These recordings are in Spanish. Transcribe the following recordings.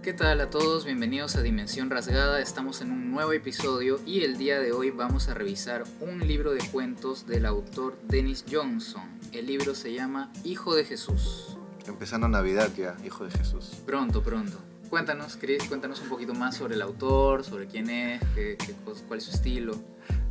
¿Qué tal a todos? Bienvenidos a Dimensión Rasgada. Estamos en un nuevo episodio y el día de hoy vamos a revisar un libro de cuentos del autor Denis Johnson. El libro se llama Hijo de Jesús. Empezando Navidad ya, Hijo de Jesús. Pronto. Cuéntanos, Chris, cuéntanos un poquito más sobre el autor, sobre quién es, cuál es su estilo.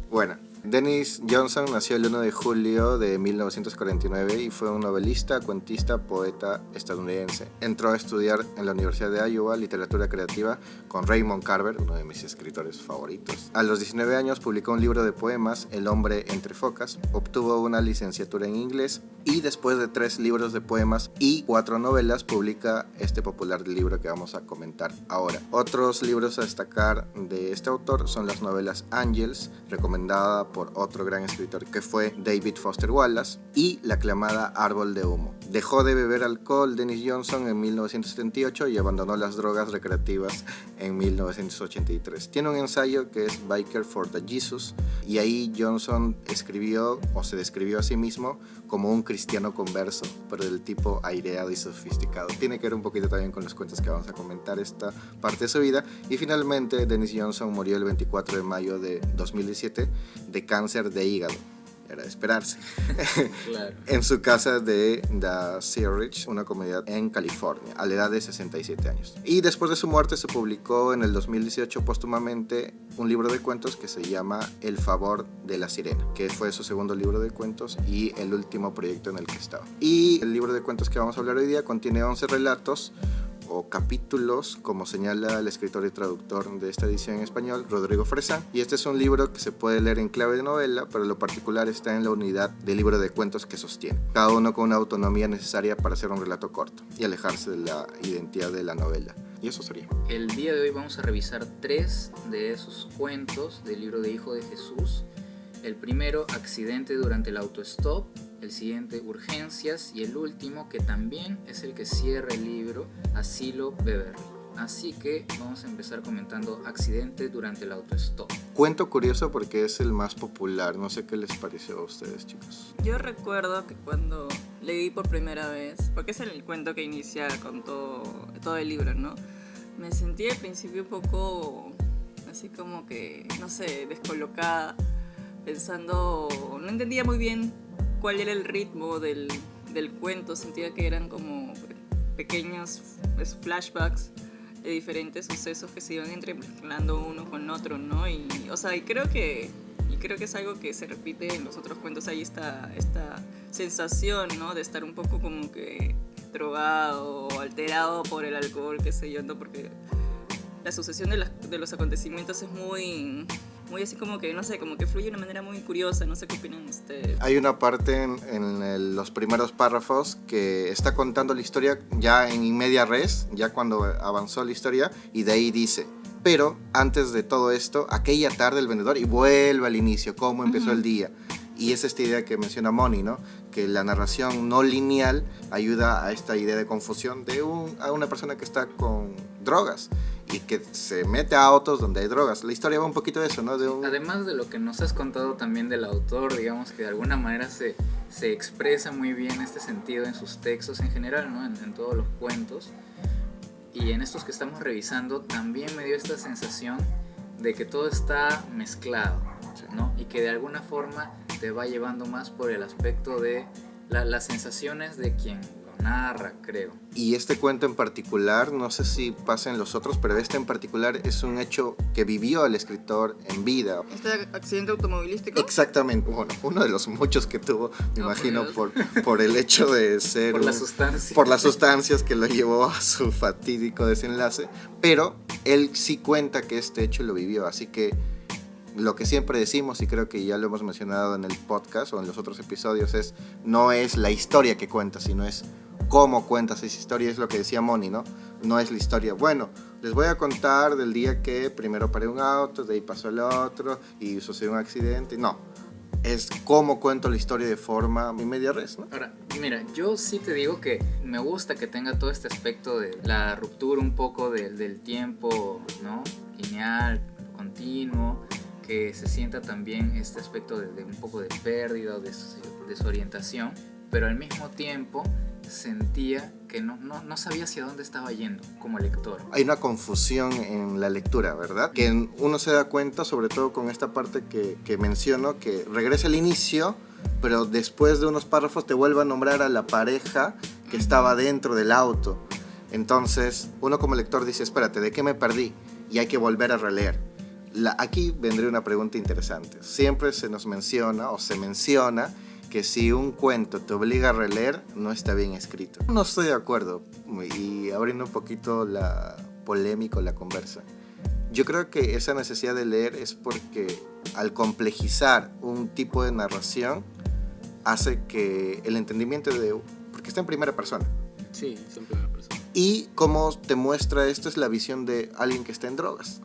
Bueno, Denis Johnson nació el 1 de julio de 1949 y fue un novelista, cuentista, poeta estadounidense. Entró a estudiar en la Universidad de Iowa literatura creativa con Raymond Carver, uno de mis escritores favoritos. A los 19 años publicó un libro de poemas, El hombre entre focas. Obtuvo una licenciatura en inglés y después de 3 libros de poemas y 4 novelas publica este popular libro que vamos a comentar ahora. Otros libros a destacar de este autor son las novelas Angels, recomendada por otro gran escritor que fue David Foster Wallace, y la aclamada Árbol de Humo. Dejó de beber alcohol Denis Johnson en 1978 y abandonó las drogas recreativas en 1983. Tiene un ensayo que es Biker for the Jesus y ahí Johnson escribió o se describió a sí mismo como un cristiano converso, pero del tipo aireado y sofisticado. Tiene que ver un poquito también con los cuentos que vamos a comentar esta parte de su vida. Y finalmente Denis Johnson murió el 24 de mayo de 2017 de cáncer de hígado. Era de esperarse. Claro. En su casa de The Sea Ridge, una comunidad en California, a la edad de 67 años. Y después de su muerte se publicó en el 2018 póstumamente un libro de cuentos que se llama El favor de la sirena, que fue su segundo libro de cuentos y el último proyecto en el que estaba. Y el libro de cuentos que vamos a hablar hoy día contiene 11 relatos o capítulos, como señala el escritor y traductor de esta edición en español, Rodrigo Fresán. Y este es un libro que se puede leer en clave de novela, pero lo particular está en la unidad del libro de cuentos que sostiene, cada uno con una autonomía necesaria para hacer un relato corto y alejarse de la identidad de la novela. Y eso sería. El día de hoy vamos a revisar 3 de esos cuentos del libro de Hijo de Jesús. El primero, Accidente durante el autostop. El siguiente, Urgencias. Y el último, que también es el que cierra el libro, Asilo Beverly. Así que vamos a empezar comentando Accidente durante el autostop. Cuento curioso porque es el más popular. No sé qué les pareció a ustedes, chicos. Yo recuerdo que cuando leí por primera vez, porque es el cuento que inicia con todo el libro, ¿no? Me sentí al principio un poco así como que, no sé, descolocada, pensando, no entendía muy bien cuál era el ritmo del cuento. Sentía que eran como pequeños flashbacks de diferentes sucesos que se iban entremezclando uno con otro, ¿no? Y creo que es algo que se repite en los otros cuentos. Hay esta sensación, ¿no? De estar un poco como que drogado o alterado por el alcohol, qué sé yo, ¿no? Porque la sucesión de los acontecimientos es muy así como que, no sé, como que fluye de una manera muy curiosa. No sé qué opinan ustedes. Hay una parte en los primeros párrafos que está contando la historia ya en media res, ya cuando avanzó la historia, y de ahí dice: pero antes de todo esto, aquella tarde el vendedor, y vuelve al inicio, cómo empezó el día. Y es esta idea que menciona Moni, ¿no? Que la narración no lineal ayuda a esta idea de confusión a una persona que está con drogas y que se mete a autos donde hay drogas. La historia va un poquito de eso, ¿no? Además de lo que nos has contado también del autor, digamos que de alguna manera se expresa muy bien este sentido en sus textos en general, ¿no? En todos los cuentos. Y en estos que estamos revisando también me dio esta sensación de que todo está mezclado, ¿no? Y que de alguna forma te va llevando más por el aspecto de las sensaciones de quien lo narra, creo. Y este cuento en particular, no sé si pasa en los otros, pero este en particular es un hecho que vivió el escritor en vida. ¿Este accidente automovilístico? Exactamente, bueno, uno de los muchos que tuvo, me imagino, por el hecho de ser... Por las sustancias que lo llevó a su fatídico desenlace, pero él sí cuenta que este hecho lo vivió, así que lo que siempre decimos, y creo que ya lo hemos mencionado en el podcast o en los otros episodios, no es la historia que cuenta, sino es cómo cuentas esa historia. Es lo que decía Moni, ¿no? No es la historia. Bueno, les voy a contar del día que primero paré un auto, de ahí pasó el otro y sucedió un accidente. No, es cómo cuento la historia de forma media res, ¿no? Ahora, mira, yo sí te digo que me gusta que tenga todo este aspecto de la ruptura un poco del tiempo, ¿no? Lineal, continuo, que se sienta también este aspecto de un poco de pérdida o de desorientación, pero al mismo tiempo sentía que no sabía hacia dónde estaba yendo como lector. Hay una confusión en la lectura, ¿verdad? Que uno se da cuenta, sobre todo con esta parte que menciono, que regresa al inicio, pero después de unos párrafos te vuelve a nombrar a la pareja que estaba dentro del auto. Entonces, uno como lector dice, espérate, ¿de qué me perdí? Y hay que volver a releer. Aquí vendría una pregunta interesante. Siempre se nos menciona, o se menciona, que si un cuento te obliga a releer, no está bien escrito. No estoy de acuerdo, y abriendo un poquito la polémica, la conversa. Yo creo que esa necesidad de leer es porque al complejizar un tipo de narración, hace que el entendimiento porque está en primera persona. Sí, es en primera persona. Y cómo te muestra esto es la visión de alguien que está en drogas.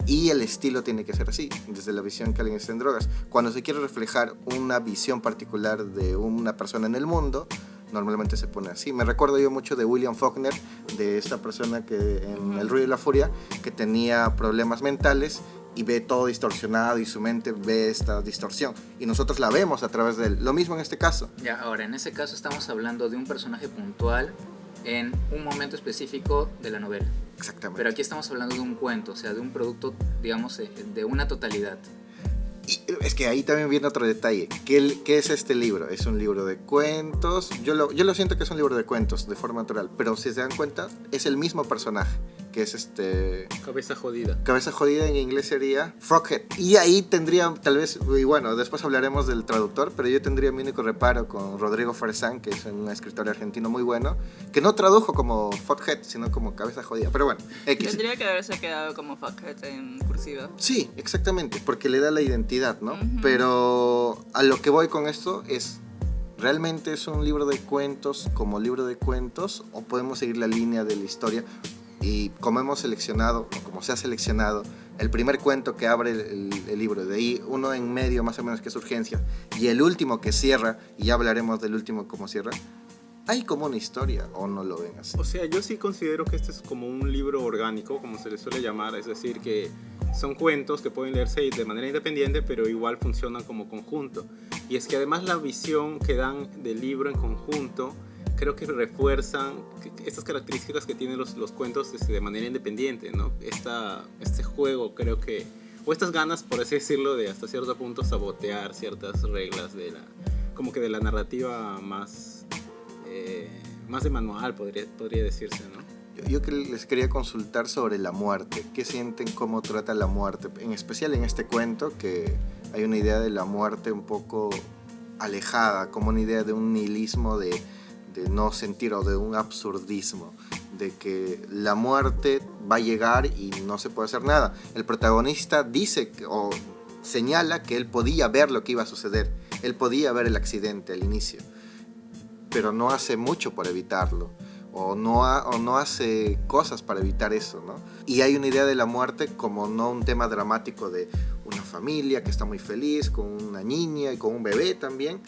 Y el estilo tiene que ser así, desde la visión que alguien está en drogas. Cuando se quiere reflejar una visión particular de una persona en el mundo, normalmente se pone así. Me recuerdo yo mucho de William Faulkner, de esta persona que en El Ruido y la Furia, que tenía problemas mentales y ve todo distorsionado y su mente ve esta distorsión. Y nosotros la vemos a través de él. Lo mismo en este caso. Ya, ahora, en ese caso estamos hablando de un personaje puntual en un momento específico de la novela. Exactamente. Pero aquí estamos hablando de un cuento, o sea, de un producto, digamos, de una totalidad. Y es que ahí también viene otro detalle. ¿Qué es este libro? ¿Es un libro de cuentos? Yo lo siento que es un libro de cuentos, de forma natural. Pero si se dan cuenta, es el mismo personaje, que es Cabeza jodida. Cabeza jodida en inglés sería Froghead. Y ahí tendría, tal vez, y bueno, después hablaremos del traductor, pero yo tendría mi único reparo con Rodrigo Farzán, que es un escritor argentino muy bueno, que no tradujo como Froghead, sino como Cabeza jodida. Pero bueno, X. Tendría que haberse quedado como Fuckhead en cursiva. Sí, exactamente, porque le da la identidad, ¿no? Uh-huh. Pero a lo que voy con esto es, ¿realmente es un libro de cuentos como libro de cuentos o podemos seguir la línea de la historia? Y como hemos seleccionado, o como se ha seleccionado, el primer cuento que abre el libro, de ahí uno en medio más o menos que es Urgencia, y el último que cierra, y ya hablaremos del último cómo cierra, ¿hay como una historia o no lo ven así? O sea, yo sí considero que este es como un libro orgánico, como se le suele llamar, es decir, que son cuentos que pueden leerse de manera independiente, pero igual funcionan como conjunto. Y es que además la visión que dan del libro en conjunto, creo que refuerzan estas características que tienen los cuentos de manera independiente, ¿no? Este juego, creo que, o estas ganas, por así decirlo, de hasta cierto punto sabotear ciertas reglas como que de la narrativa más de manual, podría decirse, ¿no? Yo les quería consultar sobre la muerte. ¿Qué sienten? ¿Cómo trata la muerte? En especial en este cuento, que hay una idea de la muerte un poco alejada, como una idea de un nihilismo de no sentir, o de un absurdismo, de que la muerte va a llegar y no se puede hacer nada. El protagonista dice o señala que él podía ver lo que iba a suceder, él podía ver el accidente al inicio, pero no hace mucho por evitarlo, o no hace cosas para evitar eso, ¿no? Y hay una idea de la muerte como no un tema dramático de una familia que está muy feliz, con una niña y con un bebé también,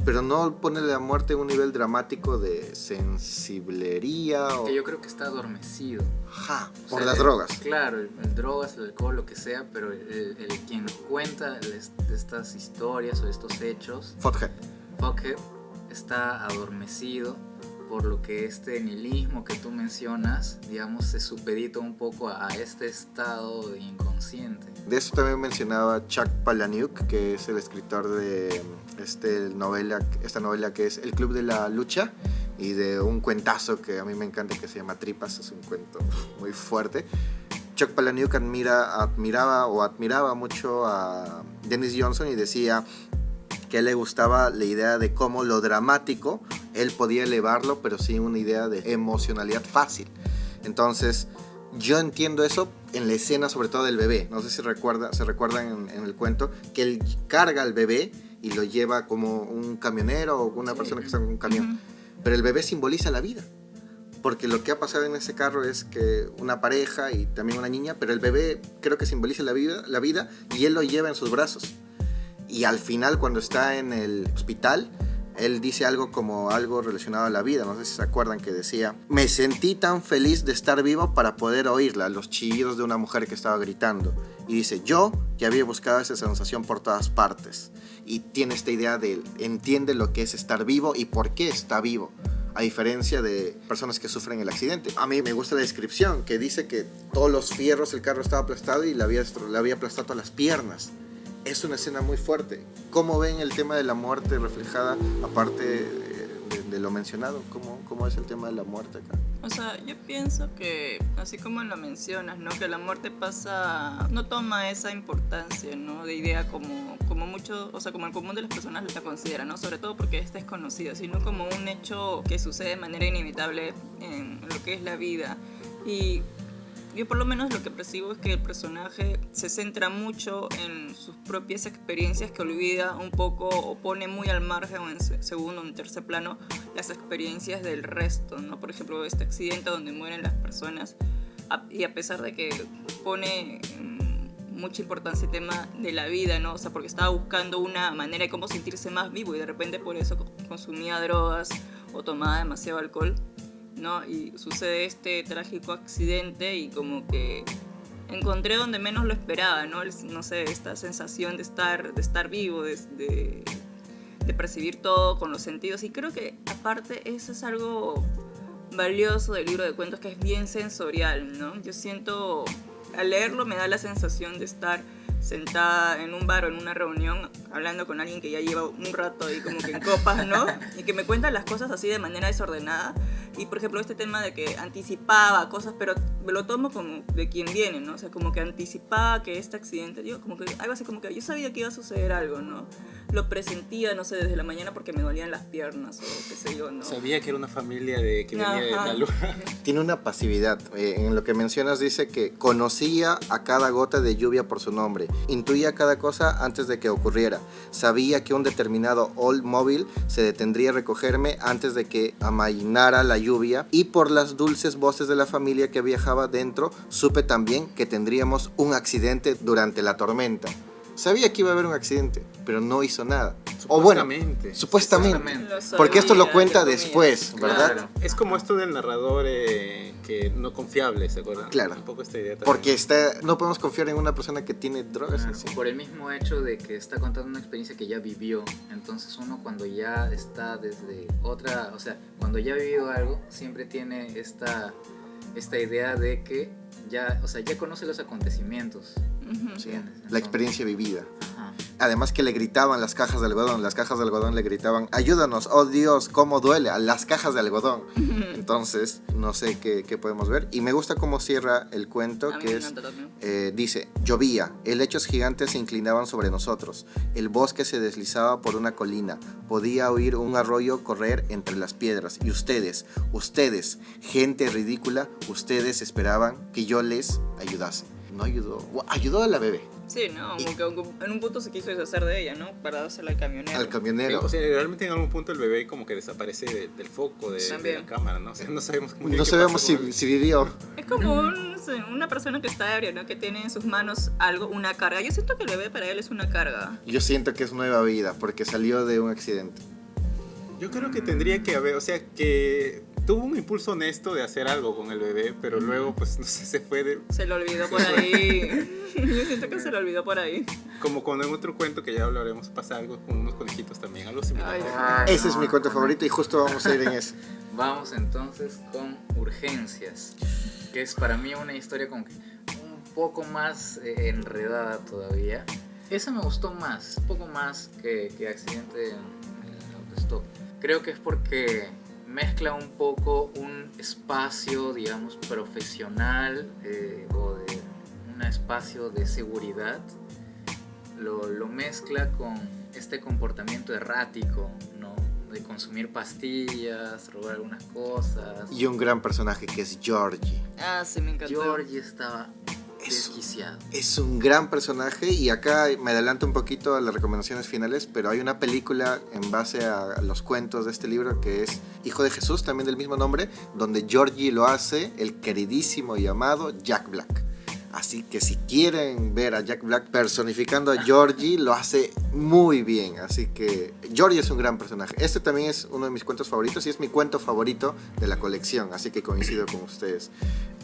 pero no pone la muerte en un nivel dramático de sensiblería. Que yo creo que está adormecido. Ajá, por las drogas. Claro, el drogas, el alcohol, lo que sea, pero el quien cuenta estas historias o estos hechos, Fuckhead, está adormecido, por lo que este nihilismo que tú mencionas, digamos, se supedita un poco a este estado de inconsciente. De eso también mencionaba Chuck Palahniuk, que es el escritor de esta novela que es El Club de la Lucha, y de un cuentazo que a mí me encanta que se llama Tripas, es un cuento muy fuerte. Chuck Palahniuk admiraba mucho a Dennis Johnson y decía que a él le gustaba la idea de cómo lo dramático él podía elevarlo, pero sin una idea de emocionalidad fácil. Entonces yo entiendo eso en la escena, sobre todo del bebé. No sé si se recuerdan en el cuento que él carga al bebé y lo lleva como un camionero o una persona que está en un camión. Uh-huh. Pero el bebé simboliza la vida, porque lo que ha pasado en ese carro es que una pareja y también una niña, pero el bebé creo que simboliza la vida y él lo lleva en sus brazos. Y al final, cuando está en el hospital, él dice algo relacionado a la vida. No sé si se acuerdan que decía: me sentí tan feliz de estar vivo para poder oírla, los chillidos de una mujer que estaba gritando. Y dice, yo ya había buscado esa sensación por todas partes. Y tiene esta idea de entiende lo que es estar vivo y por qué está vivo. a diferencia de personas que sufren el accidente. A mí me gusta la descripción, que dice que todos los fierros, el carro estaba aplastado y le había aplastado todas las piernas. Es una escena muy fuerte. ¿Cómo ven el tema de la muerte reflejada, aparte de lo mencionado? ¿Cómo es el tema de la muerte acá? O sea, yo pienso que, así como lo mencionas, ¿no? Que la muerte no toma esa importancia, ¿no? De idea como mucho, o sea, como el común de las personas la considera, ¿no? Sobre todo porque es desconocida, sino como un hecho que sucede de manera inevitable en lo que es la vida. Y yo por lo menos lo que percibo es que el personaje se centra mucho en sus propias experiencias, que olvida un poco o pone muy al margen o en segundo o en tercer plano las experiencias del resto, ¿no? Por ejemplo, este accidente donde mueren las personas, y a pesar de que pone mucha importancia el tema de la vida, ¿no? O sea, porque estaba buscando una manera de cómo sentirse más vivo y de repente por eso consumía drogas o tomaba demasiado alcohol, ¿no? Y sucede este trágico accidente y como que encontré donde menos lo esperaba, ¿no? No sé, esta sensación de estar vivo, de percibir todo con los sentidos. Y creo que aparte eso es algo valioso del libro de cuentos, que es bien sensorial, ¿no? Yo siento, al leerlo me da la sensación de estar sentada en un bar o en una reunión hablando con alguien que ya lleva un rato ahí como que en copas, ¿no? Y que me cuentan las cosas así de manera desordenada. Y por ejemplo este tema de que anticipaba cosas, pero lo tomo como de quien viene, ¿no? O sea, como que anticipaba que este accidente, yo como que algo así como que yo sabía que iba a suceder algo, ¿no? Lo presentía, no sé, desde la mañana porque me dolían las piernas o qué sé yo, ¿no? Sabía que era una familia que venía de la luna. Tiene una pasividad. En lo que mencionas dice que conocía a cada gota de lluvia por su nombre, intuía cada cosa antes de que ocurriera, sabía que un determinado Oldsmobile se detendría a recogerme antes de que amainara la lluvia, y por las dulces voces de la familia que viajaba dentro, supe también que tendríamos un accidente durante la tormenta. Sabía que iba a haber un accidente, pero no hizo nada. O bueno, supuestamente. Porque esto lo cuenta después, ¿verdad? Claro. Es como esto del narrador que no confiable, ¿se acuerdan? Claro. Un poco esta idea también. Porque no podemos confiar en una persona que tiene drogas. Claro, Así. por el mismo hecho de que está contando una experiencia que ya vivió. Entonces uno cuando ya está desde otra, o sea, cuando ya ha vivido algo, siempre tiene esta idea de que ya conoce los acontecimientos. Sí, ¿Entiendes? la experiencia vivida. Ajá. Además que le gritaban las cajas de algodón le gritaban, ayúdanos, oh Dios, cómo duele, a las cajas de algodón. Entonces, no sé qué podemos ver. Y me gusta cómo cierra el cuento, que es, dice, llovía, helechos gigantes se inclinaban sobre nosotros, el bosque se deslizaba por una colina, podía oír un arroyo correr entre las piedras, y ustedes, gente ridícula, ustedes esperaban que yo les ayudase. No ayudó a la bebé. Sí, no, como que en un punto se quiso deshacer de ella, ¿no? Para dársela al camionero. Al camionero. O sea, realmente en algún punto el bebé como que desaparece del foco de la cámara, ¿no? O sea, no sabemos muy bien No qué sabemos pasó si vivió. Es como no sé, una persona que está ebria, ¿no? Que tiene en sus manos algo, una carga. Yo siento que el bebé para él es una carga. Yo siento que es nueva vida, porque salió de un accidente. Yo creo que tendría que haber, o sea, que tuvo un impulso honesto de hacer algo con el bebé, pero luego, pues, no sé, se fue de... Se lo olvidó por ahí. Yo siento que se lo olvidó por ahí. Como cuando en otro cuento que ya hablaremos pasa algo con unos conejitos también, algo similar. Ese es mi cuento favorito y justo vamos a ir en ese. Vamos entonces con Urgencias, que es para mí una historia como que un poco más enredada todavía. Esa me gustó más, un poco más que Accidente en Autostop. Creo que es porque mezcla un poco un espacio, digamos, profesional o de un espacio de seguridad. Lo mezcla con este comportamiento errático, ¿no? De consumir pastillas, robar algunas cosas. Y un gran personaje que es Georgie. Ah, sí, me encantó. Georgie estaba desquiciado. Es un gran personaje, y acá me adelanto un poquito a las recomendaciones finales, pero hay una película en base a los cuentos de este libro que es Hijo de Jesús, también del mismo nombre, donde Georgie lo hace el queridísimo y amado Jack Black. Así que si quieren ver a Jack Black personificando a Georgie, lo hace muy bien. Así que Georgie es un gran personaje. Este también es uno de mis cuentos favoritos y es mi cuento favorito de la colección. Así que coincido con ustedes.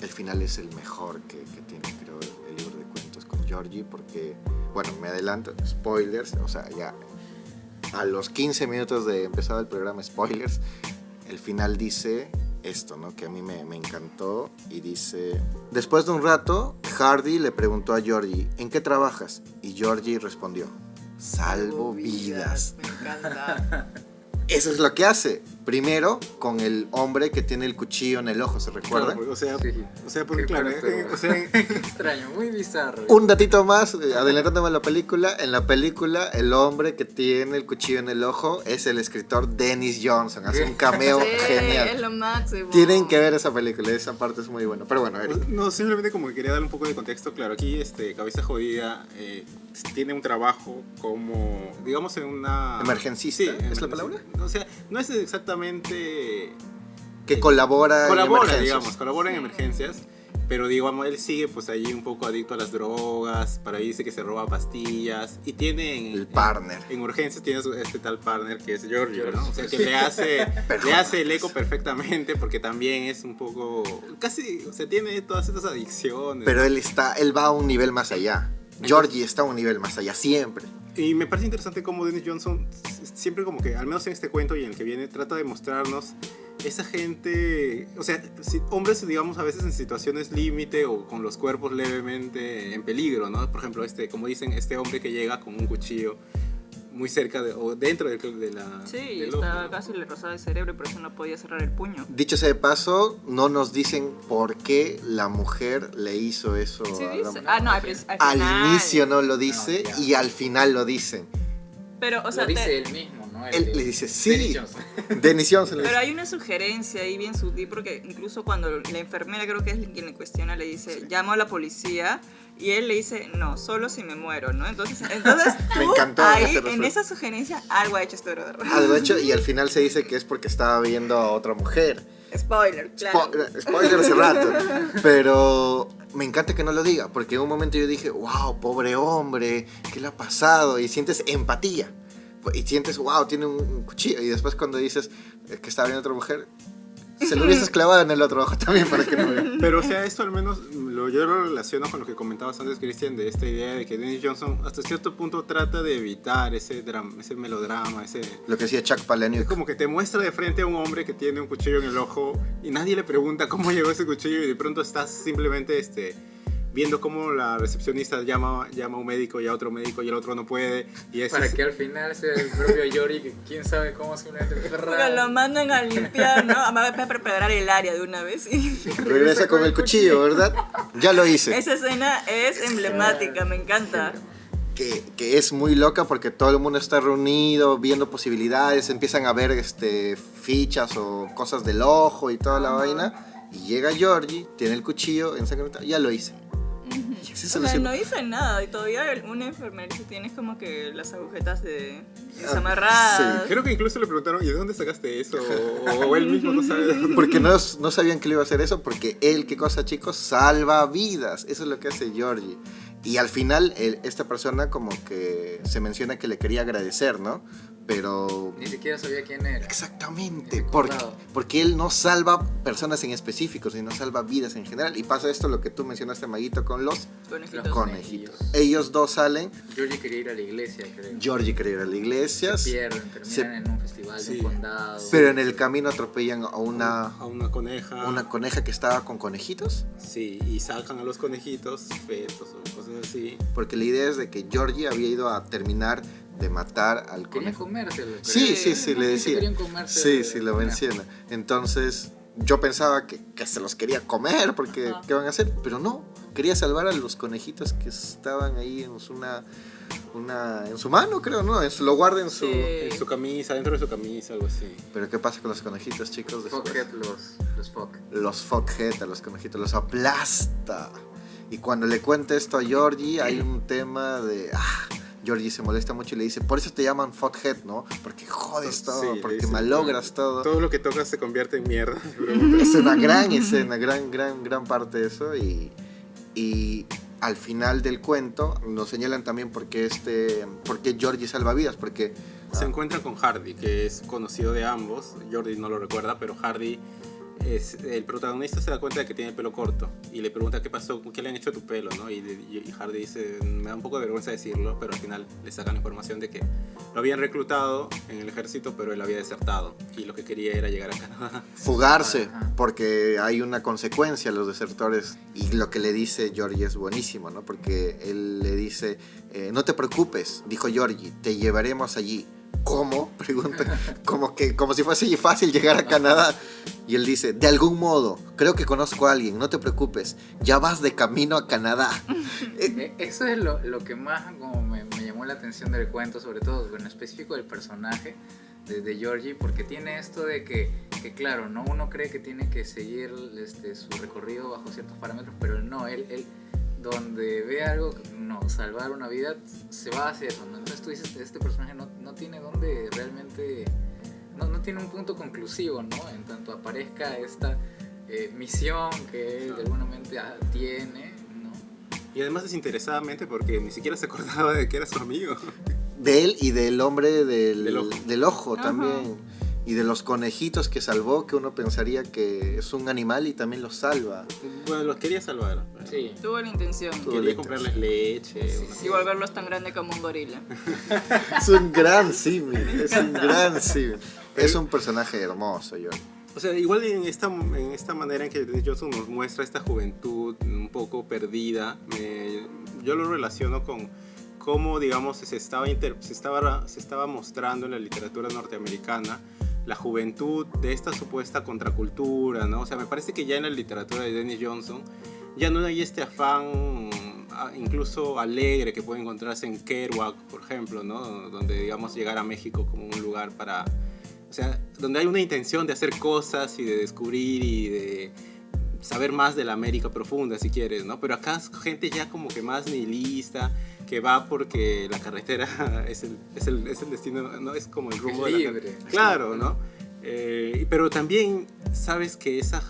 El final es el mejor que tiene, creo, el libro de cuentos con Georgie, porque, bueno, me adelanto, spoilers, o sea, ya a los 15 minutos de empezado el programa, spoilers. el final dice esto, ¿no? Que a mí me encantó, y dice: después de un rato, Hardy le preguntó a Georgie: ¿en qué trabajas? Y Georgie respondió: salvo vidas. Me encanta. Eso es lo que hace. Primero, con el hombre que tiene el cuchillo en el ojo, ¿se recuerdan? Claro, Sí. o sea, porque Qué claro, parece- o sea, Extraño, muy bizarro. Un datito más, adelantándome a la película. En la película, el hombre que tiene el cuchillo en el ojo es el escritor Dennis Johnson. Hace un cameo Sí, es genial. lo máximo. Tienen que ver esa película, esa parte es muy buena. Pero bueno, Eric. no, simplemente como que quería darle un poco de contexto. Claro, aquí Cabeza Jodida tiene un trabajo como, digamos, en una... ¿Emergencista? ¿Es la palabra? O sea, no es exactamente... Que colabora en emergencias. digamos, colabora en emergencias, pero digamos, él sigue pues allí un poco adicto a las drogas, para ahí dice que se roba pastillas, y tiene El partner. en urgencias tiene este tal partner que es Giorgio, ¿no? O sea, que le hace el eco perfectamente, porque también es un poco, casi, o sea, tiene todas estas adicciones. Pero él va a un nivel más allá. Georgie está a un nivel más allá, siempre. Y me parece interesante cómo Dennis Johnson siempre como que, al menos en este cuento y en el que viene, trata de mostrarnos esa gente, o sea, hombres, digamos, a veces en situaciones límite o con los cuerpos levemente en peligro, ¿no? Por ejemplo, como dicen, este hombre que llega con un cuchillo muy cerca o dentro de la... Sí, del estaba ojo, ¿no? casi le rozaba el cerebro y por eso no podía cerrar el puño. Dicho sea de paso, no nos dicen por qué la mujer le hizo eso Sí, a la dice. mujer. Ah, no, al Al final. inicio no lo dice, No, ya. y al final lo dicen. Pero, o sea, Lo dice él mismo, ¿no? Él le dice, sí. Dennis Johnson. Dennis Johnson le pero dice. hay una sugerencia ahí bien sutil, porque incluso cuando la enfermera, creo que es quien le cuestiona, le dice, llamo a la policía, y él le dice, no, solo si me muero, ¿no? Entonces Me tú, encantó ahí, esa en respuesta. esa sugerencia, algo ha hecho este brother. Algo hecho, y al final se dice que es porque estaba viendo a otra mujer. Spoiler, claro. Spoiler hace rato. Pero me encanta que no lo diga, porque en un momento yo dije, wow, pobre hombre, ¿qué le ha pasado? Y sientes empatía. Y sientes, wow, tiene un cuchillo. Y después cuando dices que estaba viendo a otra mujer, se lo hubieses clavado en el otro ojo también para que no vea. Pero, o sea, esto al menos yo lo relaciono con lo que comentabas antes, Cristian, de esta idea de que Dennis Johnson hasta cierto punto trata de evitar ese melodrama, Lo que decía Chuck es Palahniuk. como que te muestra de frente a un hombre que tiene un cuchillo en el ojo y nadie le pregunta cómo llegó ese cuchillo, y de pronto estás simplemente viendo cómo la recepcionista llama a un médico y a otro médico y el otro no puede, y ese Para es- que al final sea el propio Yori, que quién sabe cómo simplemente Porque lo mandan a limpiar, ¿no? A preparar el área de una vez. Y Regresa con el cuchillo, ¿verdad? Ya lo hice. esa escena es emblemática, me encanta. Que es muy loca porque todo el mundo está reunido viendo posibilidades, empiezan a ver fichas o cosas del ojo y toda la vaina, y llega Georgie, tiene el cuchillo ensangrentado, ya lo hice. Y así se O lo sea, siento. no dice nada y todavía una enfermerita tienes como que las agujetas desamarradas. Creo que incluso le preguntaron, ¿y de dónde sacaste eso? O él mismo no sabe de dónde. Porque no sabían que le iba a hacer eso, porque él, ¿qué cosa, chicos? Salva vidas. Eso es lo que hace Georgie. Y al final, esta persona como que se menciona que le quería agradecer, ¿no? Pero... Ni siquiera sabía quién era. Exactamente, Me porque, acordaba. porque él no salva personas en específico, sino salva vidas en general. Y pasa esto, lo que tú mencionaste, Maguito, con los Conejitos. Los conejitos. Ellos dos salen, Georgie quería ir a la iglesia, creo. Georgie quería ir a la iglesia, Se pierden, terminan en un festival de Sí. un condado. pero en el camino atropellan a A una coneja. una coneja que estaba con conejitos. Sí, y sacan a los conejitos, fetos o cosas así. Porque la idea es de que Georgie había ido a terminar de matar al Querían conejo. comérselo. Sí, creo. sí, le Sí, decía. querían comerse Sí, el sí, lo conejo. menciona. Entonces, yo pensaba que se los quería comer, porque Ajá. ¿qué van a hacer? Pero no, quería salvar a los conejitos que estaban ahí en en su mano, creo, ¿no? Lo guarda en su... Sí. En su camisa, dentro de su camisa, algo así. Pero ¿qué pasa con los conejitos, chicos? Después? Fuckhead, los fuck. Los fuckhead a los conejitos, los aplasta. Y cuando le cuenta esto a Georgie, hay un tema de... Georgie se molesta mucho y le dice, por eso te llaman fuckhead, ¿no? Porque jodes todo, Sí, le porque dice, malogras todo. Todo lo que tocas se convierte en mierda. Es una gran escena, gran parte de eso. Y al final del cuento nos señalan también por qué Georgie salva vidas, porque... Se encuentra con Hardy, que es conocido de ambos. Jordi no lo recuerda, pero Hardy el protagonista se da cuenta de que tiene el pelo corto y le pregunta qué pasó, qué le han hecho a tu pelo, ¿no? Y Hardy dice, me da un poco de vergüenza decirlo, pero al final le sacan la información de que lo habían reclutado en el ejército, pero él había desertado y lo que quería era llegar a Canadá. Fugarse, porque hay una consecuencia a los desertores, y lo que le dice Georgie es buenísimo, ¿no? Porque él le dice, no te preocupes, dijo Georgie, te llevaremos allí. ¿Cómo? Pregunta, como si fuese fácil llegar a Canadá. Y él dice, de algún modo, creo que conozco a alguien, no te preocupes, ya vas de camino a Canadá. Eso es lo que más como me llamó la atención del cuento, sobre todo en específico del personaje de Georgie, porque tiene esto de que claro, ¿no? Uno cree que tiene que seguir su recorrido bajo ciertos parámetros, pero no, él donde ve algo, no, salvar una vida, se va hacia eso, ¿no? Entonces tú dices, este personaje no tiene donde realmente, no tiene un punto conclusivo, ¿no? En tanto aparezca esta misión que él de alguna manera tiene, ¿no? Y además desinteresadamente, porque ni siquiera se acordaba de que era su amigo. De él y del hombre del ojo Ajá. también. Y de los conejitos que salvó, que uno pensaría que es un animal y también los salva. Bueno, los quería salvar. Sí. Tuvo la intención. Quería comprarles leche. Y volverlos tan grande como un gorila. Es un gran símil, es un gran símil. Es un personaje hermoso, yo. O sea, igual en esta manera en que Dennis Johnson nos muestra esta juventud un poco perdida, yo lo relaciono con cómo, digamos, se estaba mostrando en la literatura norteamericana la juventud de esta supuesta contracultura, ¿no? O sea, me parece que ya en la literatura de Dennis Johnson ya no hay este afán incluso alegre que puede encontrarse en Kerouac, por ejemplo, ¿no? Donde, digamos, llegar a México como un lugar para... O sea, donde hay una intención de hacer cosas y de descubrir y de saber más de la América profunda, si quieres, ¿no? Pero acá es gente ya como que más nihilista, que va porque la carretera es el destino, ¿no? Es como el rumbo Es de libre. Claro, ¿no? Pero también sabes que esa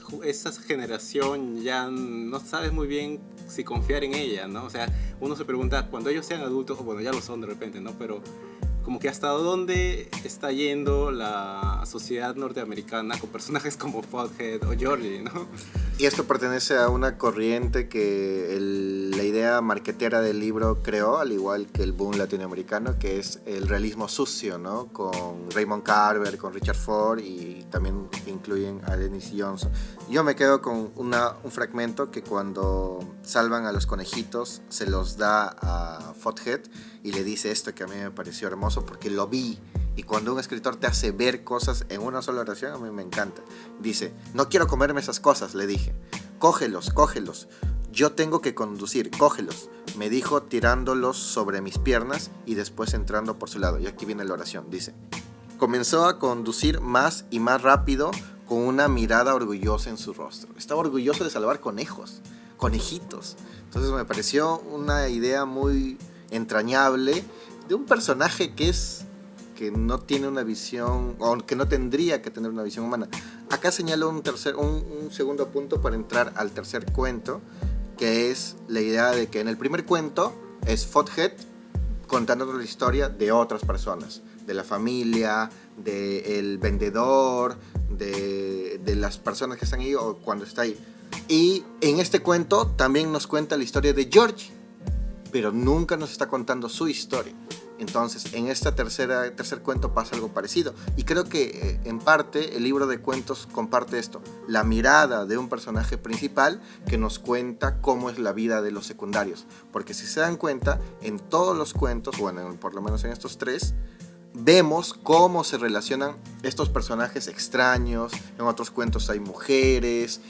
generación ya no sabes muy bien si confiar en ella, ¿no? O sea, uno se pregunta, cuando ellos sean adultos, o bueno, ya lo son de repente, ¿no? Pero como que hasta dónde está yendo la sociedad norteamericana con personajes como Fothead o Georgie, ¿no? Y esto pertenece a una corriente que la idea marquetera del libro creó, al igual que el boom latinoamericano, que es el realismo sucio, ¿no? Con Raymond Carver, con Richard Ford, y también incluyen a Dennis Johnson. Yo me quedo con un fragmento que cuando salvan a los conejitos se los da a Fothead y le dice esto que a mí me pareció hermoso porque lo vi. Y cuando un escritor te hace ver cosas en una sola oración, a mí me encanta. Dice, no quiero comerme esas cosas, le dije. Cógelos. Yo tengo que conducir, cógelos. Me dijo tirándolos sobre mis piernas y después entrando por su lado. Y aquí viene la oración, dice. Comenzó a conducir más y más rápido con una mirada orgullosa en su rostro. Estaba orgulloso de salvar conejitos. Entonces me pareció una idea muy entrañable de un personaje que no tiene una visión, o que no tendría que tener una visión humana. Acá señalo un segundo punto para entrar al tercer cuento, que es la idea de que en el primer cuento es Fothead contando la historia de otras personas, de la familia, del vendedor, de las personas que están ahí o cuando está ahí. Y en este cuento también nos cuenta la historia de Georgie, pero nunca nos está contando su historia. Entonces, en este tercer cuento pasa algo parecido. Y creo que, en parte, el libro de cuentos comparte esto. La mirada de un personaje principal que nos cuenta cómo es la vida de los secundarios. Porque si se dan cuenta, en todos los cuentos, bueno, por lo menos en estos tres, vemos cómo se relacionan estos personajes extraños. En otros cuentos hay mujeres.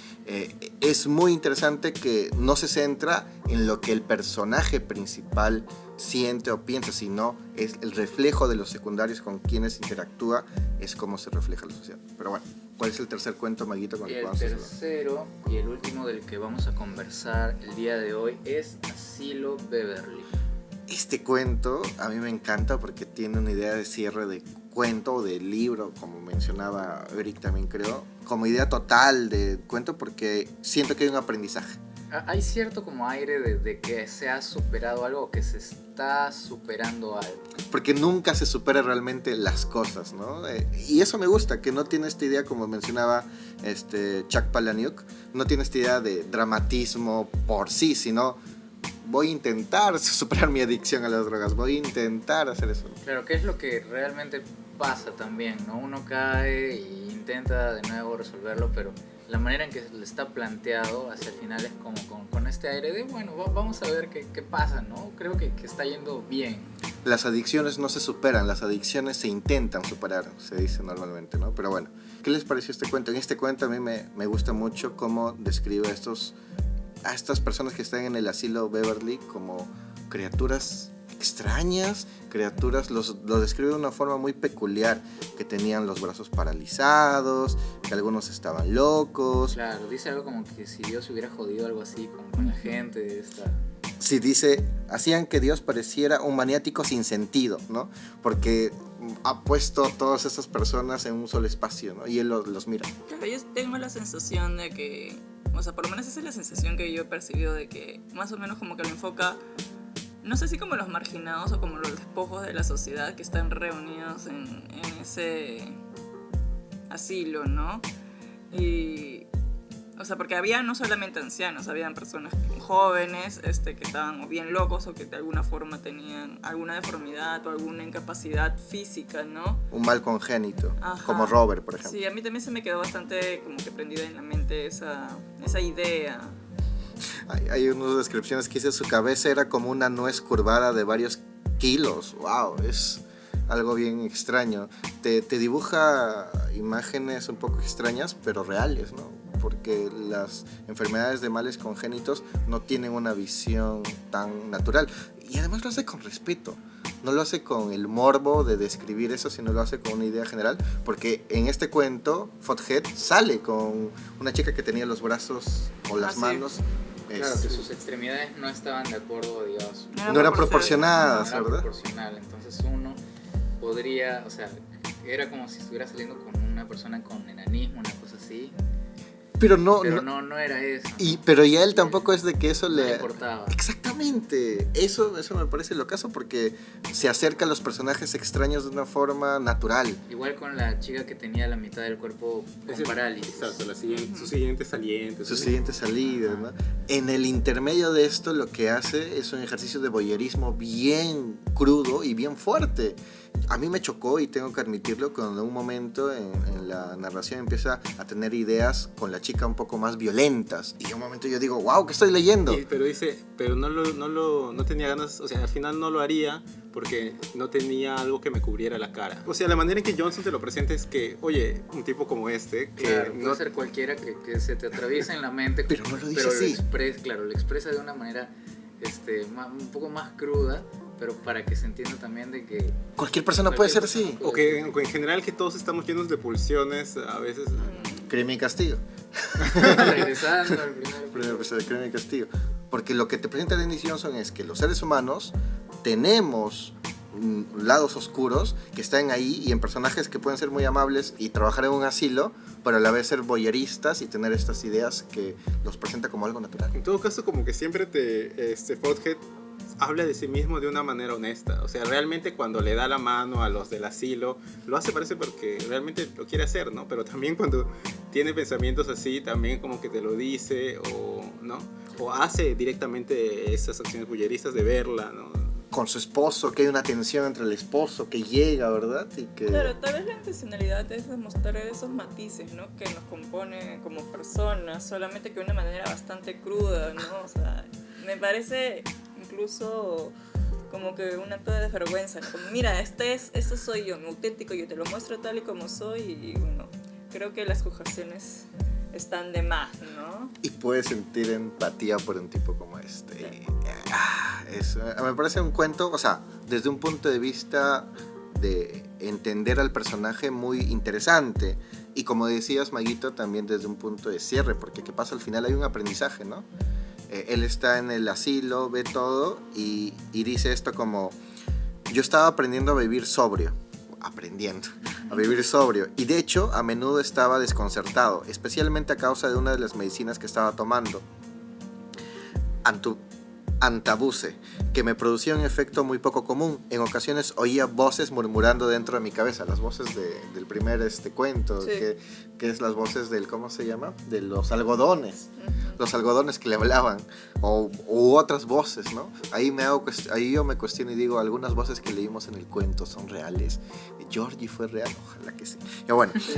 Es muy interesante que no se centra en lo que el personaje principal siente o piensa, sino es el reflejo de los secundarios con quienes interactúa, es cómo se refleja la sociedad. Pero bueno, ¿cuál es el tercer cuento, Maguito? Y el tercero y el último del que vamos a conversar el día de hoy es Asilo Beverly. Este cuento a mí me encanta porque tiene una idea de cierre de cuento o de libro, como mencionaba Eric también creo, como idea total de cuento, porque siento que hay un aprendizaje. Hay cierto como aire de que se ha superado algo, o que se está superando algo. Porque nunca se supera realmente las cosas, ¿no? Y eso me gusta, que no tiene esta idea, como mencionaba Chuck Palahniuk, no tiene esta idea de dramatismo por sí, sino voy a intentar superar mi adicción a las drogas, voy a intentar hacer eso. Claro, que es lo que realmente pasa también, ¿no? Uno cae e intenta de nuevo resolverlo, pero la manera en que le está planteado hacia el final es como con este aire de, bueno, vamos a ver qué pasa, ¿no? Creo que está yendo bien. Las adicciones no se superan, las adicciones se intentan superar, se dice normalmente, ¿no? Pero bueno, ¿qué les pareció este cuento? En este cuento a mí me gusta mucho cómo describe a estas personas que están en el asilo Beverly como criaturas extrañas, los describe de una forma muy peculiar, que tenían los brazos paralizados, que algunos estaban locos. Claro, dice algo como que si Dios hubiera jodido algo así con la gente de esta... Sí, dice, hacían que Dios pareciera un maniático sin sentido, ¿no? Porque ha puesto a todas estas personas en un solo espacio, ¿no? Y él los mira. Claro, yo tengo la sensación de que, o sea, por lo menos esa es la sensación que yo he percibido, de que más o menos como que lo enfoca, no sé si como los marginados o como los despojos de la sociedad que están reunidos en ese asilo, ¿no? Y, o sea, porque había no solamente ancianos, habían personas jóvenes que estaban o bien locos o que de alguna forma tenían alguna deformidad o alguna incapacidad física, ¿no? Un mal congénito, Ajá. como Robert, por ejemplo. Sí, a mí también se me quedó bastante como que prendida en la mente esa idea. Hay unas descripciones que dice su cabeza era como una nuez curvada de varios kilos. ¡Wow! Es algo bien extraño. Te dibuja imágenes un poco extrañas, pero reales, ¿no? Porque las enfermedades de males congénitos no tienen una visión tan natural. Y además lo hace con respeto. No lo hace con el morbo de describir eso, sino lo hace con una idea general. Porque en este cuento, Fothead sale con una chica que tenía los brazos o las manos... Claro, que sus extremidades no estaban de acuerdo, digamos. No eran proporcionadas, no era ¿verdad? proporcional, entonces uno podría, o sea, era como si estuviera saliendo con una persona con enanismo, una cosa así. Pero no era eso. Pero ya él tampoco es de que eso no le importaba. Exactamente. Eso me parece lo caso, porque se acerca a los personajes extraños de una forma natural. Igual con la chica que tenía la mitad del cuerpo con parálisis. Exacto, su siguiente saliente. Sus siguientes salidas, ¿no? En el intermedio de esto lo que hace es un ejercicio de voyerismo bien crudo y bien fuerte. A mí me chocó, y tengo que admitirlo, cuando en un momento en la narración empieza a tener ideas con la chica un poco más violentas. Y en un momento yo digo, wow, ¿qué estoy leyendo? Sí, pero dice, pero no tenía ganas, o sea, al final no lo haría porque no tenía algo que me cubriera la cara. O sea, la manera en que Johnson te lo presenta es que, oye, un tipo como que claro, no puede ser cualquiera que se te atraviesa en la mente, pero no lo dice así. Lo expresa de una manera un poco más cruda, pero para que se entienda también de que cualquier persona puede ser así. O que en general que todos estamos llenos de pulsiones, a veces... Crimen y castigo. regresando al primer episodio de Crimen y Castigo. Porque lo que te presenta Dennis Johnson es que los seres humanos tenemos lados oscuros que están ahí, y en personajes que pueden ser muy amables y trabajar en un asilo, pero a la vez ser voyeristas y tener estas ideas que los presenta como algo natural. En todo caso, como que siempre Fothead habla de sí mismo de una manera honesta. O sea, realmente cuando le da la mano a los del asilo, lo hace, parece, porque realmente lo quiere hacer, ¿no? Pero también cuando tiene pensamientos así, también como que te lo dice, o ¿no? O hace directamente esas acciones voyeristas de verla, ¿no? Con su esposo, que hay una tensión entre el esposo que llega, ¿verdad? Y que... Claro, tal vez la intencionalidad es demostrar esos matices, ¿no? Que nos compone como personas, solamente que de una manera bastante cruda, ¿no? O sea, me parece incluso como que un acto de desvergüenza, ¿no? Como, mira, este soy yo, mi auténtico, yo te lo muestro tal y como soy, y bueno, creo que las jugaciones están de más, ¿no? Y puedes sentir empatía por un tipo como este. Sí. Me parece un cuento, o sea, desde un punto de vista de entender al personaje, muy interesante. Y como decías, Maguito, también desde un punto de cierre, porque ¿qué pasa? Al final hay un aprendizaje, ¿no? Él está en el asilo, ve todo y dice esto como: yo estaba aprendiendo a vivir sobrio. Y de hecho a menudo estaba desconcertado, especialmente a causa de una de las medicinas que estaba tomando. Antabuse, que me producía un efecto muy poco común. En ocasiones oía voces murmurando dentro de mi cabeza, las voces del primer cuento, Sí. que es las voces del, ¿cómo se llama? De los algodones, Ujú. los algodones que le hablaban, u otras voces, ¿no? Ahí yo me cuestiono y digo, algunas voces que leímos en el cuento son reales. Georgie fue real, ojalá que sí. Y bueno, Sí,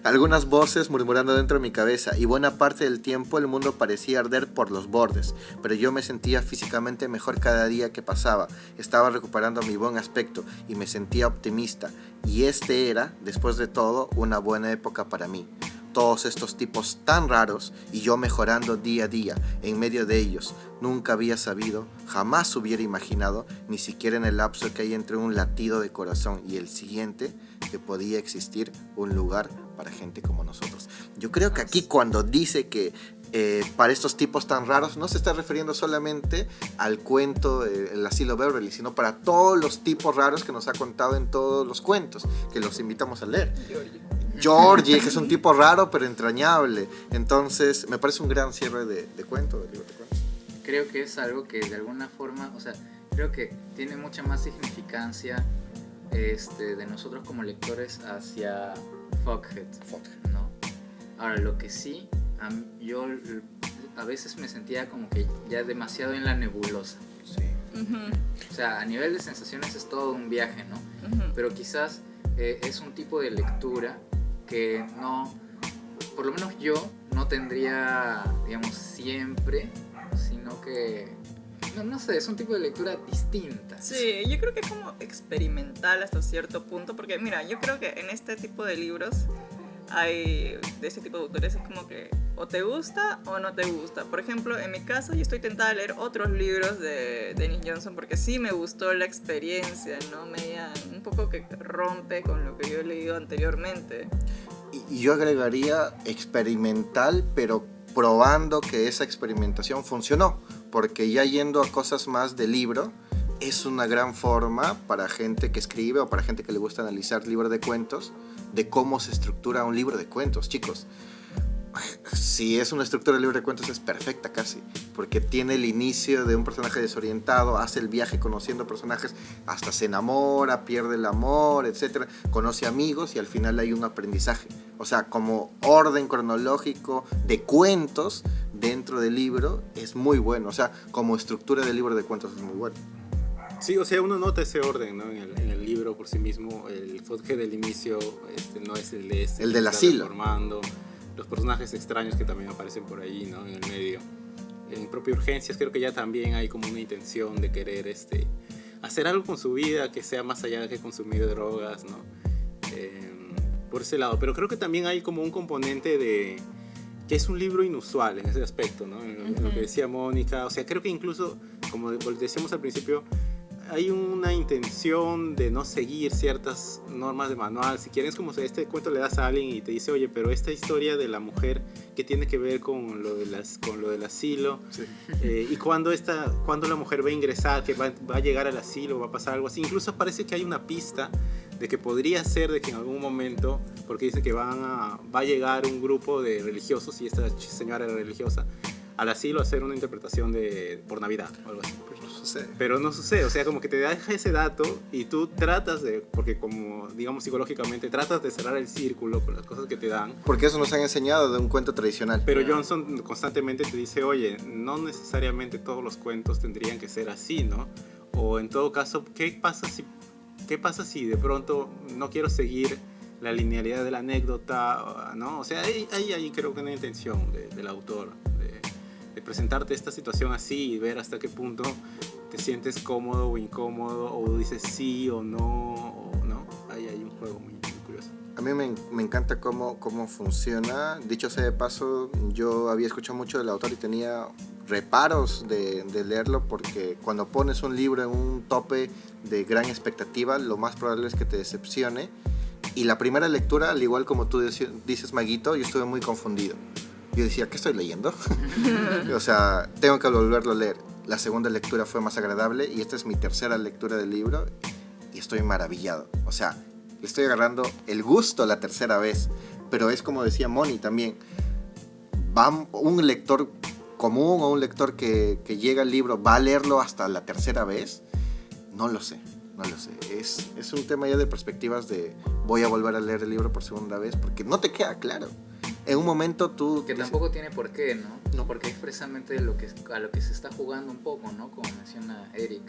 algunas voces murmurando dentro de mi cabeza, y buena parte del tiempo el mundo parecía arder por los bordes, pero yo me sentía físicamente mejor cada día que pasaba. Estaba recuperando mi buen aspecto y me sentía optimista, y este era, después de todo, una buena época para mí. Todos estos tipos tan raros y yo mejorando día a día en medio de ellos. Nunca había sabido, jamás hubiera imaginado, ni siquiera en el lapso que hay entre un latido de corazón y el siguiente, que podía existir un lugar para gente como nosotros. Yo creo que aquí cuando dice que para estos tipos tan raros, no se está refiriendo solamente al cuento El asilo Beverly, sino para todos los tipos raros que nos ha contado en todos los cuentos, que los invitamos a leer. Georgie, que es un tipo raro pero entrañable. Entonces, me parece un gran cierre de cuento, de libro de cuentos. Creo que es algo que de alguna forma, o sea, creo que tiene mucha más significancia de nosotros como lectores hacia Foghead, ¿no? Ahora, lo que sí, yo a veces me sentía como que ya demasiado en la nebulosa. Sí. Ujú. O sea, a nivel de sensaciones es todo un viaje, ¿no? Ujú. Pero quizás es un tipo de lectura que no, por lo menos yo no tendría, digamos, siempre, sino que, no sé, es un tipo de lectura distinta. Sí, yo creo que es como experimental hasta cierto punto, porque mira, yo creo que en este tipo de libros hay, de ese tipo de autores, es como que o te gusta o no te gusta. Por ejemplo, en mi caso yo estoy tentada a leer otros libros de Denis Johnson porque sí me gustó la experiencia, ¿no? Media, un poco que rompe con lo que yo he leído anteriormente. Y yo agregaría experimental, pero probando que esa experimentación funcionó, porque ya yendo a cosas más de libro, es una gran forma para gente que escribe o para gente que le gusta analizar libros de cuentos, de cómo se estructura un libro de cuentos, chicos. Si es una estructura de libro de cuentos es perfecta casi, porque tiene el inicio de un personaje desorientado, hace el viaje conociendo personajes, hasta se enamora, pierde el amor, etc. Conoce amigos y al final hay un aprendizaje. O sea, como orden cronológico de cuentos dentro del libro es muy bueno. O sea, como estructura del libro de cuentos es muy bueno. Sí, o sea, uno nota ese orden, ¿no? En el libro por sí mismo. El Foghead del inicio no es el de El del asilo. Formando. Los personajes extraños que también aparecen por ahí, ¿no? En el medio. En Propia Urgencias creo que ya también hay como una intención de querer hacer algo con su vida que sea más allá de que consumir drogas, ¿no? Por ese lado. Pero creo que también hay como un componente de que es un libro inusual en ese aspecto, ¿no? En lo que decía Mónica. O sea, creo que incluso, como decíamos al principio, hay una intención de no seguir ciertas normas de manual. Si quieres, como si este cuento le das a alguien y te dice, oye, pero esta historia de la mujer que tiene que ver con lo del asilo, Sí. y cuando la mujer va a ingresar, que va a llegar al asilo, va a pasar algo así. Incluso parece que hay una pista de que podría ser de que en algún momento, porque dicen que va a llegar un grupo de religiosos, y esta señora era religiosa, al asilo a hacer una interpretación por Navidad o algo así. Pero no sucede, o sea, como que te deja ese dato y tú tratas porque como digamos psicológicamente, tratas de cerrar el círculo con las cosas que te dan. Porque eso nos han enseñado de un cuento tradicional. Pero Johnson constantemente te dice, oye, no necesariamente todos los cuentos tendrían que ser así, ¿no? O en todo caso, ¿qué pasa si de pronto no quiero seguir la linealidad de la anécdota, ¿no? O sea, hay creo que una intención del autor de presentarte esta situación así y ver hasta qué punto te sientes cómodo o incómodo, o dices sí o no, hay un juego muy curioso. A mí me encanta cómo funciona. Dicho sea de paso, yo había escuchado mucho del autor y tenía reparos de leerlo, porque cuando pones un libro en un tope de gran expectativa, lo más probable es que te decepcione. Y la primera lectura, al igual como tú dices, Maguito, yo estuve muy confundido. Yo decía, ¿qué estoy leyendo? O sea, tengo que volverlo a leer. La segunda lectura fue más agradable y esta es mi tercera lectura del libro y estoy maravillado. O sea, le estoy agarrando el gusto la tercera vez. Pero es como decía Moni también, un lector común o un lector que llega al libro va a leerlo hasta la tercera vez, no lo sé. Es un tema ya de perspectivas de voy a volver a leer el libro por segunda vez porque no te queda claro. En un momento tú... Que tampoco tiene por qué, ¿no? No, porque es precisamente a lo que se está jugando un poco, ¿no? Como menciona Eric.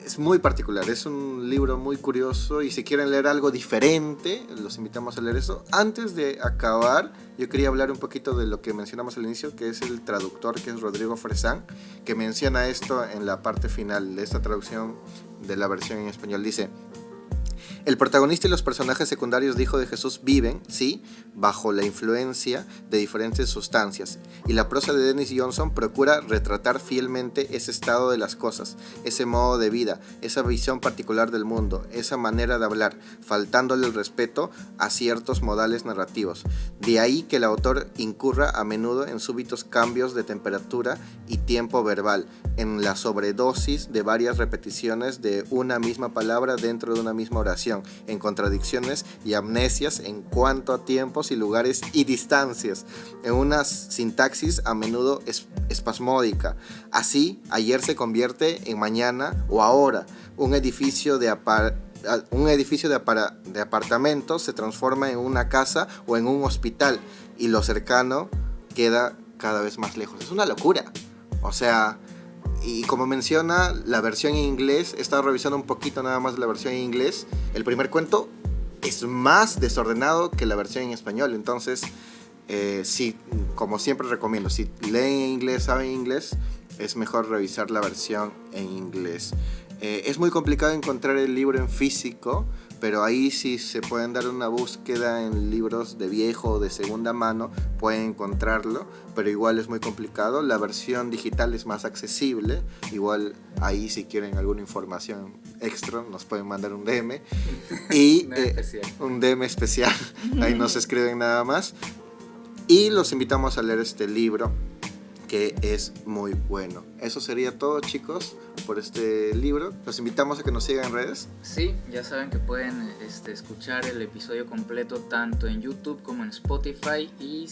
Es muy particular, es un libro muy curioso y si quieren leer algo diferente, los invitamos a leer eso. Antes de acabar, yo quería hablar un poquito de lo que mencionamos al inicio, que es el traductor, que es Rodrigo Fresán, que menciona esto en la parte final de esta traducción de la versión en español. Dice: el protagonista y los personajes secundarios de Hijo de Jesús viven, sí, bajo la influencia de diferentes sustancias, y la prosa de Dennis Johnson procura retratar fielmente ese estado de las cosas, ese modo de vida, esa visión particular del mundo, esa manera de hablar, faltándole el respeto a ciertos modales narrativos. De ahí que el autor incurra a menudo en súbitos cambios de temperatura y tiempo verbal, en la sobredosis de varias repeticiones de una misma palabra dentro de una misma oración, en contradicciones y amnesias en cuanto a tiempos y lugares y distancias, en una sintaxis a menudo espasmódica. Así, ayer se convierte en mañana o ahora. Un edificio de apartamentos se transforma en una casa o en un hospital, y lo cercano queda cada vez más lejos. Es una locura. O sea... Y como menciona la versión en inglés, he estado revisando un poquito nada más la versión en inglés. El primer cuento es más desordenado que la versión en español. Entonces, sí, como siempre recomiendo, si leen en inglés, saben inglés, es mejor revisar la versión en inglés. Es muy complicado encontrar el libro en físico, pero ahí sí se pueden dar una búsqueda en libros de viejo o de segunda mano, pueden encontrarlo, pero igual es muy complicado. La versión digital es más accesible, igual ahí si quieren alguna información extra nos pueden mandar un DM y un DM especial, ahí nos escriben nada más, y los invitamos a leer este libro que es muy bueno. Eso sería todo, chicos, por este libro. Los invitamos a que nos sigan en redes. Sí, ya saben que pueden escuchar el episodio completo tanto en YouTube como en Spotify y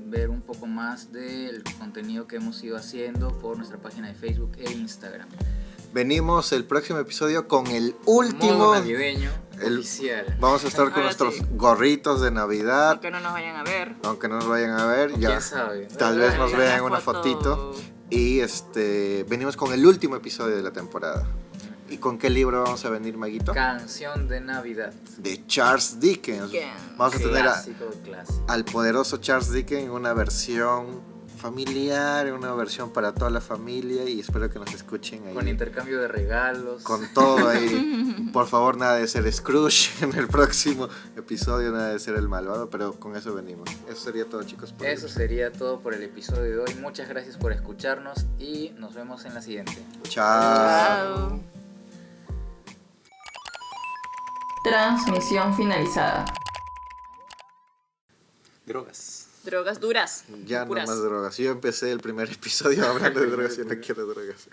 ver un poco más del contenido que hemos ido haciendo por nuestra página de Facebook e Instagram. Venimos el próximo episodio con el último modo navideño oficial. Vamos a estar con nuestros gorritos de Navidad. Aunque no nos vayan a ver. Aunque no nos vayan a ver, ya. ¿Quién sabe? Tal vez nos vean una fotito. Y venimos con el último episodio de la temporada. ¿Y con qué libro vamos a venir, Maguito? Canción de Navidad. De Charles Dickens. Vamos a tener clásico. al poderoso Charles Dickens en una versión familiar, en una versión para toda la familia, y espero que nos escuchen ahí. Con intercambio de regalos. Con todo ahí. Por favor, nada de ser Scrooge en el próximo episodio, nada de ser el malvado, pero con eso venimos. Eso sería todo, chicos. Eso sería todo por el episodio de hoy. Muchas gracias por escucharnos y nos vemos en la siguiente. Chao. Transmisión finalizada. Drogas. Drogas duras. Ya no puras. más drogas. Yo empecé el primer episodio hablando de drogas y no quiero drogas.